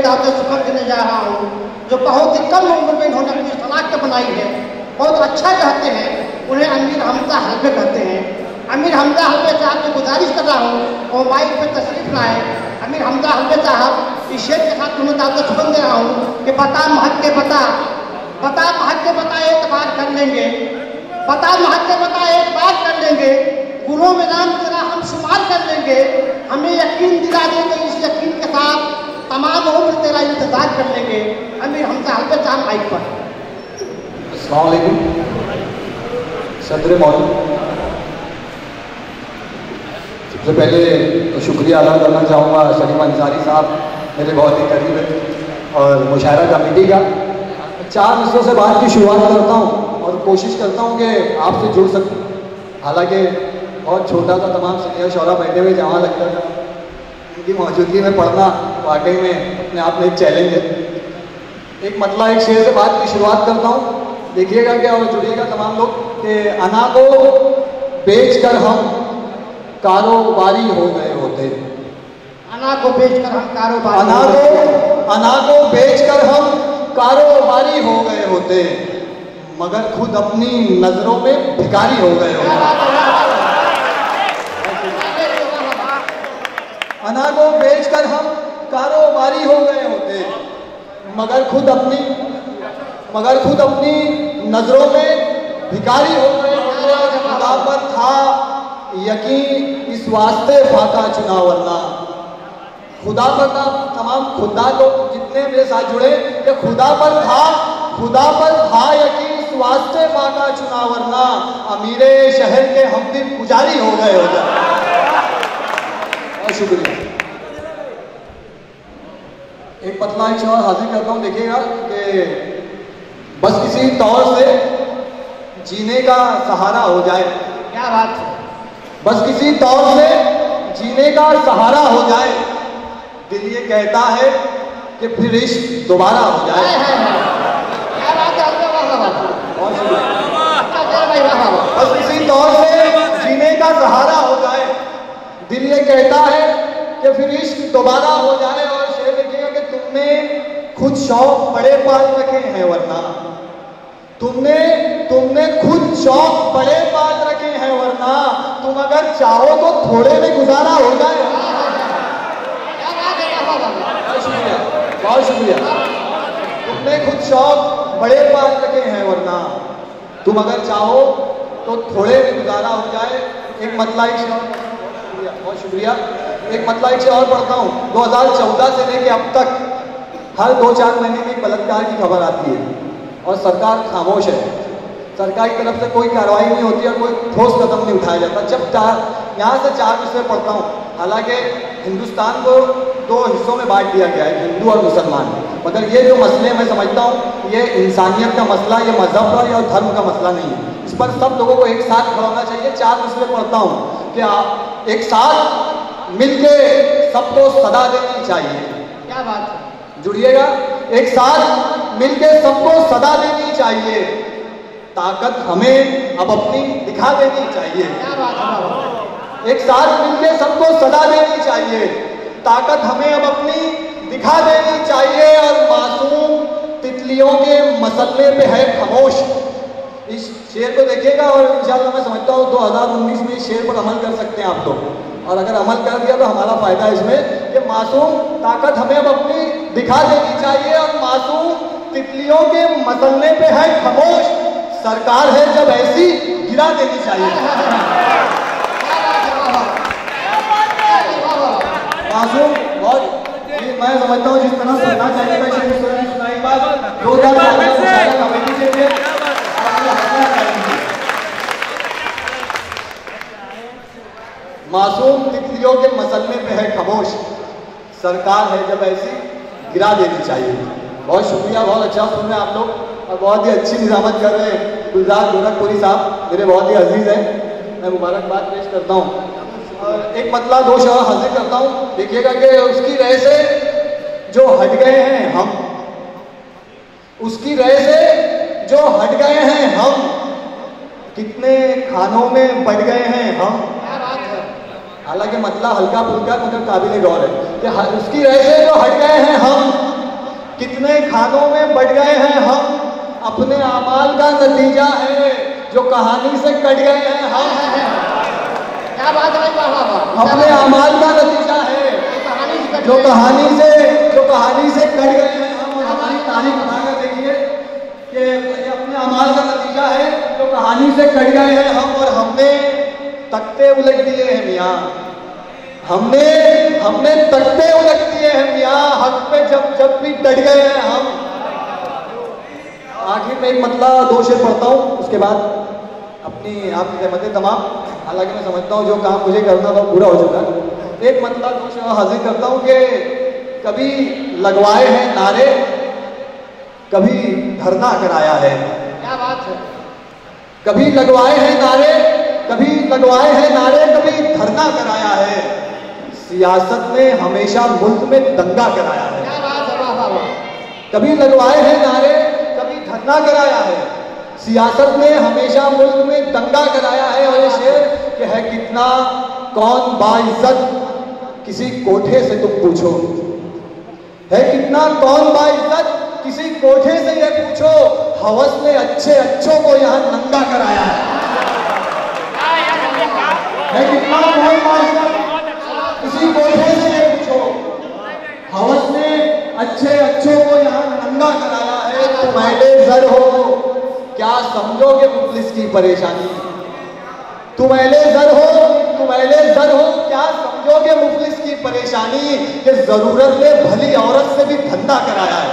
दावत सुखम देने जा रहा हूँ, जो बहुत ही कम उम्र में इन्होंने अपनी शनाख्त बनाई है, बहुत अच्छा कहते हैं। उन्हें अमीर हमजा हलवे कहते हैं। अमीर हमजा हलवे साहब से गुजारिश कर रहा हूँ और माइक पे तशरीफ लाए। अमीर हमजा हलवे साहब इस शेर के साथ उन्हें दावत सुखम दे रहा हूँ कि बता महक के बता, बता महक के बता, एक बार कर लेंगे, बता महक के बता, एक बार कर लेंगे, गुणों में नाम तेरा हम शुमार कर लेंगे, हमें यकीन दिला देंगे, इस यकीन के साथ तमाम उम्र तेरा इंतजार कर लेंगे। अमीर हमजा हलवे साहब माइक पर। अस्सलाम वालेकुम सदर मौजूद, सबसे पहले तो शुक्रिया अदा करना चाहूँगा सलीम अंसारी साहब, मेरे बहुत ही करीब है, और मुशायरा कमेटी का। 4 मिसरों से बात की शुरुआत करता हूँ और कोशिश करता हूँ कि आपसे जुड़ सकूँ। हालांकि बहुत छोटा सा तमाम सीनियर शौरा बैठे हुए जहाँ लगता था, इनकी मौजूदगी में पढ़ना वाकई में अपने आप में एक चैलेंज है। एक मतलब एक शेर से बात की शुरुआत करता हूँ, देखिएगा क्या और जुड़िएगा तमाम लोग कि अना को बेचकर हम कारोबारी हो गए होते, अना को बेचकर हम कारोबारी, अना को बेचकर हम कारोबारी हो गए होते, मगर खुद अपनी नजरों में भिखारी हो गए होते। अना को बेचकर हम कारोबारी हो गए होते, मगर खुद अपनी नजरों में भिखारी हो गए होते। खुदा पर था यकीन इस वास्ते फाका चुना वरना, खुदा पर था, तमाम खुदा लोग जितने मेरे साथ जुड़े कि खुदा पर था यकीन इस वास्ते फाका चुना वरना, अमीरे शहर के हमदिन पुजारी हो गए होते। बहुत शुक्रिया। एक पतला एक शौर हाजिर करता हूँ, देखिएगा कि बस किसी तौर से जीने का सहारा हो जाए। क्या बात है। बस किसी तौर से जीने का सहारा हो जाए, दिल ये कहता है कि फिर इश्क दोबारा हो जाए। क्या बात है। बस किसी तौर से जीने का सहारा हो जाए, दिल ये कहता है कि फिर इश्क दोबारा हो जाए। और शेर देखिएगा कि तुमने खुद शौक बड़े पाल रखे हैं वरना, तुमने खुद शौक बड़े पाल रखे हैं वरना, तुम अगर चाहो तो थोड़े में गुजारा हो जाए। बहुत शुक्रिया। तुमने खुद शौक बड़े पाल रखे हैं वरना, तुम अगर चाहो तो थोड़े में गुजारा हो जाए। एक मतला एक शौर, बहुत शुक्रिया। एक मतला एक शौर पढ़ता हूँ। 2014 से लेके अब तक हर 2-4 महीने में बलात्कार की खबर आती है और सरकार खामोश है। सरकार की तरफ से कोई कार्रवाई नहीं होती और कोई ठोस कदम नहीं उठाया जाता। जब यहाँ से 4 विषय पढ़ता हूँ, हालांकि हिंदुस्तान को 2 हिस्सों में बांट दिया गया है, हिंदू और मुसलमान, मगर ये जो मसले मैं समझता हूँ ये इंसानियत का मसला, ये मजहब का या धर्म का मसला नहीं है। इस पर सब लोगों को एक साथ खड़ा होना चाहिए। 4 विषय पढ़ता हूँ कि एक साथ मिलके सबको सदा देनी चाहिए। क्या बात है। जुड़िएगा। एक साथ मिलके सबको सदा देनी चाहिए, ताकत हमें अब अपनी दिखा देनी चाहिए। क्या बात है। एक साथ मिलके सबको सदा देनी चाहिए, ताकत हमें अब अपनी दिखा देनी चाहिए। और मासूम तितलियों के मसले पे है खामोश। इस शेर को देखिएगा और इंशाल्लाह मैं समझता हूँ 2019 में इस शेर पर अमल कर सकते हैं आप लोग, और अगर अमल कर दिया तो हमारा फायदा है इसमें कि मासूम ताकत हमें अब अपनी दिखा देनी चाहिए। और मासूम तितलियों के मसलने पे है खामोश, सरकार है जब ऐसी गिरा देनी चाहिए। मासूम बहुत मैं समझता हूँ जिस तरह सुनना चाहिए था शेर सुनाई बात 2000 कमेटी से थे। मासूम तितलियों के मसलने पे है खामोश, सरकार है जब ऐसी गिरा देनी चाहिए। बहुत शुक्रिया, बहुत अच्छा सुन रहे हैं आप लोग और बहुत ही अच्छी निजामत कर रहे हैं गुलजार गोरखपुरी साहब, मेरे बहुत ही अजीज हैं, मैं मुबारकबाद पेश करता हूँ। और एक मतला 2 शब्द हाजिर करता हूँ, देखिएगा कि उसकी राय से जो हट गए हैं हम, उसकी राय से जो हट गए हैं हम, कितने खानों में बढ़ गए हैं हम। हालांकि मतलब हल्का फुल्का मगर काबिल गौर है कि उसकी राय से जो हट गए हैं हम, कितने खानों में बढ़ गए हैं हम, अपने अमाल का नतीजा है जो कहानी से कट गए हैं हम। क्या बात है वाह वाह वाह। अपने अमाल का नतीजा है जो कहानी से कट गए हैं हम। और हमारी तारीख बनाकर देखिए कि ये अपने अमाल का नतीजा है जो कहानी से कट गए हैं हम। और हमने तख्ते उलट दिए हैं मियाँ, हमने तख्ते उलट दिए हैं मियाँ, हक पे जब भी डट गए हैं हम। आखिर में एक मतला 2 शेर पढ़ता हूँ, उसके बाद अपनी आपकी रहमतें तमाम। हालांकि मैं समझता हूँ जो काम मुझे करना था पूरा हो चुका। एक मतला 2 शेर हाजिर करता हूँ कि कभी लगवाए हैं नारे, कभी धरना कराया है। क्या बात है। कभी लगवाए हैं नारे, कभी धरना कराया है। सियासत में हमेशा मुल्क में दंगा कराया है। क्या बात है वाह वाह वाह। कभी लगवाए हैं नारे, कभी धरना कराया है। सियासत में हमेशा मुल्क में दंगा कराया है। और ये शेर कि है कितना कौन बाइज्जत किसी कोठे से तुम पूछो, है कितना कौन बाइज्जत किसी कोठे से ये पूछो, हवस ने अच्छे अच्छों को यहाँ नंगा कराया है। कितना कौन बाइज्जत किसी कोठे से ये पूछो, हवस ने अच्छे अच्छों को यहाँ नंगा कराया है। तुम अहले ज़र हो क्या समझोगे मुफलिस की परेशानी, तुम अहले ज़र हो क्या समझोगे मुफलिस की परेशानी, कि जरूरत ने भली औरत से भी धंधा कराया है।